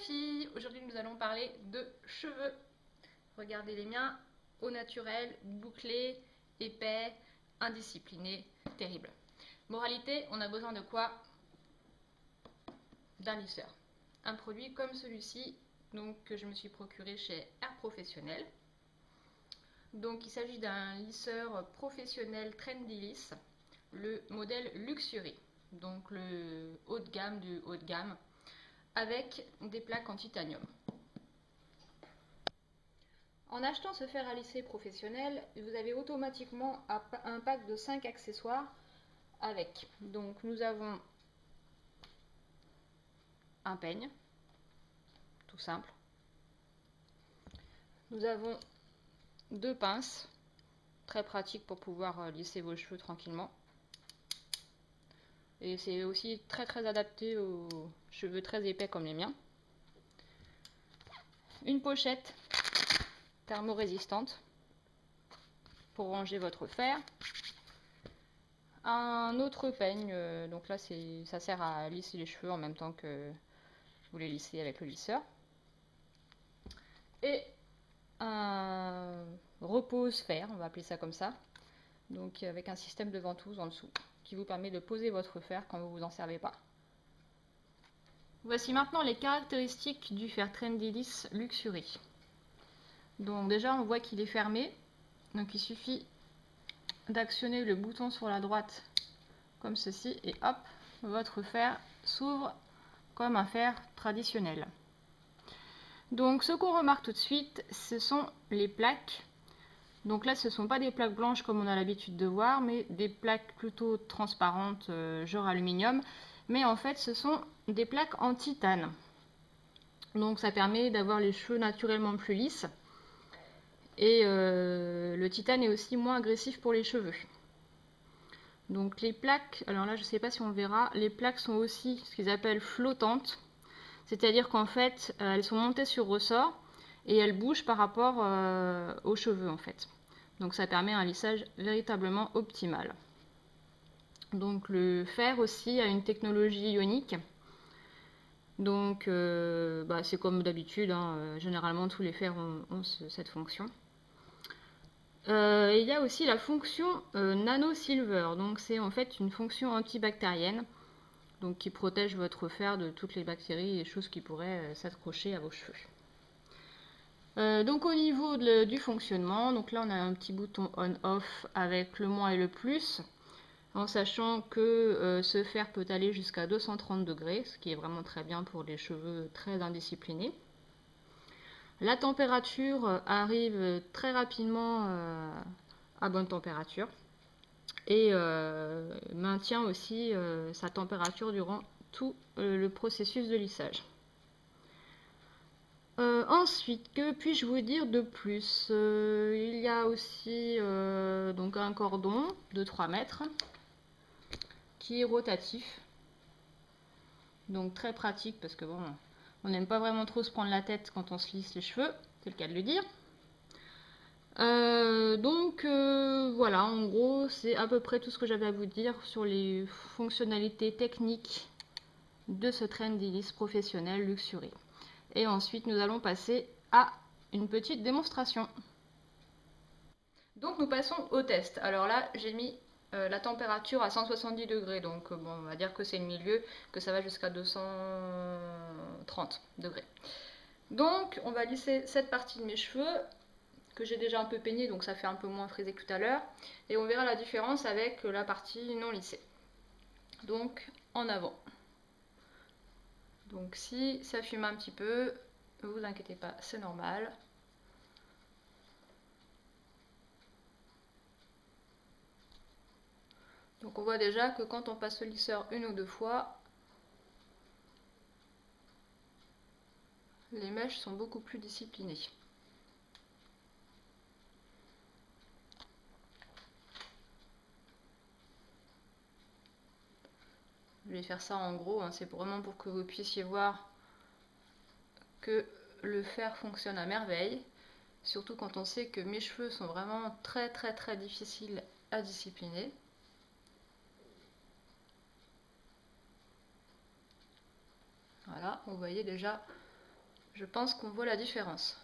filles, aujourd'hui nous allons parler de cheveux. Regardez les miens, au naturel, bouclés, épais, indisciplinés, terrible. Moralité, on a besoin de quoi? D'un lisseur. Un produit comme celui-ci, donc que je me suis procuré chez Air Professionnel. Donc il s'agit d'un lisseur professionnel Trendy Liss, le modèle Luxury, donc le haut de gamme du haut de gamme, avec des plaques en titanium. En achetant ce fer à lisser professionnel, vous avez automatiquement un pack de 5 accessoires avec. Donc nous avons un peigne, tout simple. Nous avons 2 pinces, très pratiques pour pouvoir lisser vos cheveux tranquillement. Et c'est aussi très adapté aux cheveux très épais comme les miens. Une pochette thermorésistante pour ranger votre fer. Un autre peigne, donc là ça sert à lisser les cheveux en même temps que vous les lissez avec le lisseur. Et un repose-fer, on va appeler ça comme ça, donc avec un système de ventouse en dessous qui vous permet de poser votre fer quand vous vous en servez pas. Voici maintenant les caractéristiques du fer Trendy Liss Luxury. Donc déjà on voit qu'il est fermé, donc il suffit d'actionner le bouton sur la droite comme ceci et hop, votre fer s'ouvre comme un fer traditionnel. Donc ce qu'on remarque tout de suite, ce sont les plaques. Donc là ce ne sont pas des plaques blanches comme on a l'habitude de voir, mais des plaques plutôt transparentes, genre aluminium, mais en fait ce sont des plaques en titane. Donc ça permet d'avoir les cheveux naturellement plus lisses. Et le titane est aussi moins agressif pour les cheveux. Donc les plaques, alors là je ne sais pas si on verra, les plaques sont aussi ce qu'ils appellent flottantes. C'est-à-dire qu'en fait elles sont montées sur ressort et elles bougent par rapport aux cheveux en fait. Donc ça permet un lissage véritablement optimal. Donc le fer aussi a une technologie ionique. Donc c'est comme d'habitude, hein, généralement tous les fers ont cette fonction. Il y a aussi la fonction Nano Silver, donc c'est en fait une fonction antibactérienne, donc qui protège votre fer de toutes les bactéries et choses qui pourraient s'accrocher à vos cheveux. Donc au niveau du fonctionnement, donc là on a un petit bouton on-off avec le moins et le plus, en sachant que ce fer peut aller jusqu'à 230 degrés, ce qui est vraiment très bien pour les cheveux très indisciplinés. La température arrive très rapidement à bonne température et maintient aussi sa température durant tout le processus de lissage. Ensuite, que puis-je vous dire de plus? Il y a aussi donc un cordon de 3 mètres qui est rotatif, donc très pratique parce que bon, on n'aime pas vraiment trop se prendre la tête quand on se lisse les cheveux, c'est le cas de le dire. Voilà, en gros, c'est à peu près tout ce que j'avais à vous dire sur les fonctionnalités techniques de ce Trendy Liss professionnel Luxury. Et ensuite, nous allons passer à une petite démonstration. Donc, nous passons au test. Alors là, j'ai mis la température à 170 degrés, donc bon, on va dire que c'est le milieu, que ça va jusqu'à 230 degrés. Donc on va lisser cette partie de mes cheveux, que j'ai déjà un peu peigné, donc ça fait un peu moins frisé que tout à l'heure, et on verra la différence avec la partie non lissée. Donc en avant. Donc si ça fume un petit peu, ne vous inquiétez pas, c'est normal. Donc on voit déjà que quand on passe le lisseur 1 ou 2 fois, les mèches sont beaucoup plus disciplinées. Je vais faire ça en gros, hein, c'est vraiment pour que vous puissiez voir que le fer fonctionne à merveille. Surtout quand on sait que mes cheveux sont vraiment très difficiles à discipliner. Voilà, vous voyez déjà Je pense qu'on voit la différence.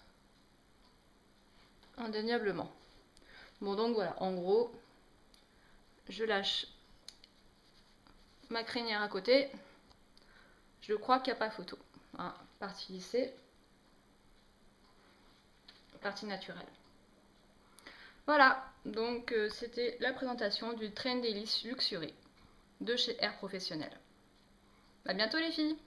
Indéniablement. Bon, donc voilà, en gros, je lâche ma crinière à côté. Je crois qu'il n'y a pas photo. Hein, partie lissée, partie naturelle. Voilà, donc c'était la présentation du Trendilis Luxury de chez Air Professionnel. À bientôt les filles!